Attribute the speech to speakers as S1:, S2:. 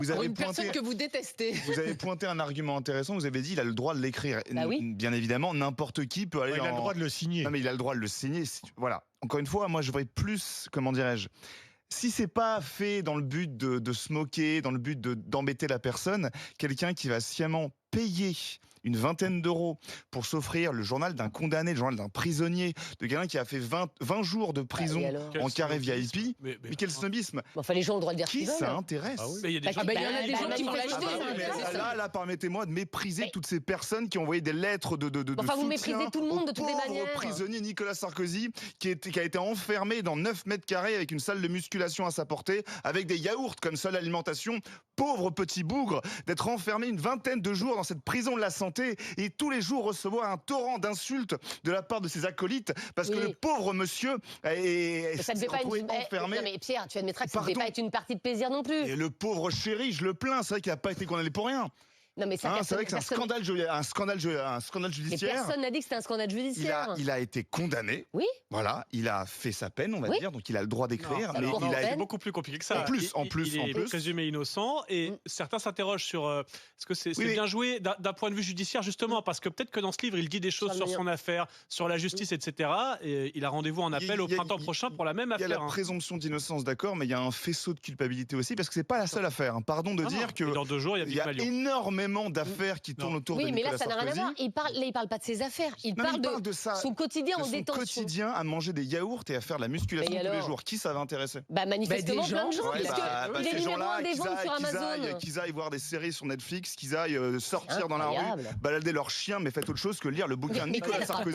S1: Vous
S2: Pour
S1: avez
S2: une personne
S1: pointé,
S2: que vous détestez.
S1: vous avez pointé un argument intéressant. Vous avez dit il a le droit de l'écrire.
S2: Bah oui.
S1: Bien évidemment, n'importe qui peut aller.
S3: Il a le droit de le signer.
S1: Non, mais il a le droit de le signer. Voilà. Encore une fois, moi, je voudrais plus, comment dirais-je, si c'est pas fait dans le but de se moquer, dans le but d'embêter la personne, quelqu'un qui va sciemment payer une vingtaine d'euros pour s'offrir le journal d'un condamné, le journal d'un prisonnier, de quelqu'un qui a fait 20 jours de prison en carré VIP. Mais quel snobisme!
S2: Enfin, les gens ont le droit de dire ce
S1: Qui
S2: qu'ils veulent.
S1: ça intéresse?
S3: Ah oui.
S4: Mais il y a des gens
S2: Il y en a des gens qui vont
S1: Ah
S2: l'acheter.
S1: bah oui, mais là, permettez-moi de mépriser toutes ces personnes qui ont envoyé des lettres de
S2: Enfin, vous
S1: soutien
S2: méprisez tout le monde de toutes les
S1: au pauvre
S2: manières.
S1: prisonnier Nicolas Sarkozy qui a été enfermé dans 9 mètres carrés avec une salle de musculation à sa portée, avec des yaourts comme seule alimentation. Pauvre petit bougre, d'être enfermé une vingtaine de jours dans cette prison de la santé et tous les jours recevoir un torrent d'insultes de la part de ses acolytes parce que le pauvre monsieur
S2: Ça devait pas
S1: retrouvé
S2: être
S1: enfermé.
S2: Non mais Pierre, tu admettras que ça ne devait
S1: Pardon.
S2: pas être une partie de plaisir non plus.
S1: Et le pauvre chéri, je le plains, c'est vrai qu'il n'a pas été condamné pour rien.
S2: Non mais ça,
S1: C'est vrai que c'est un scandale
S2: Mais
S1: judiciaire.
S2: personne n'a dit que c'était un scandale judiciaire.
S1: Il a été condamné.
S2: Oui.
S1: Voilà, il a fait sa peine, on va dire, donc il a le droit d'écrire.
S2: Non,
S1: Mais
S2: alors,
S1: il a
S4: C'est beaucoup plus compliqué que ça.
S1: En plus.
S4: Il est présumé innocent et certains s'interrogent sur est-ce que c'est bien joué d'un point de vue judiciaire justement parce que peut-être que dans ce livre il dit des choses sur son affaire, sur la justice, etc. Et il a rendez-vous en appel au printemps prochain pour la même
S1: Il y a
S4: affaire.
S1: la présomption d'innocence, d'accord, mais il y a un faisceau de culpabilité aussi parce que c'est pas la seule affaire. Pardon de dire que
S4: dans 2 jours il
S1: il y a énormément d'affaires qui tournent autour de
S2: Oui, mais
S1: Nicolas
S2: là, ça n'a rien à
S1: Sarkozy.
S2: voir. Il parle pas de ses affaires. Il
S1: Non,
S2: parle
S1: il parle de ça,
S2: son quotidien en
S1: son
S2: détention.
S1: quotidien à manger des yaourts et à faire de la musculation
S2: Mais
S1: tous les
S2: alors
S1: jours. Qui ça va intéresser?
S2: Bah manifestement
S5: des
S2: plein de
S5: gens,
S2: gens,
S1: Ouais,
S2: puisque il est
S1: ces
S2: numéro
S1: gens-là,
S2: 1 des ventes sur Amazon.
S1: qu'ils aillent voir des séries sur Netflix, qu'ils aillent sortir dans la rue,
S2: Incroyable.
S1: balader leurs chiens, mais faites autre chose que lire le bouquin de
S2: Mais
S1: Nicolas
S2: quel
S1: Sarkozy.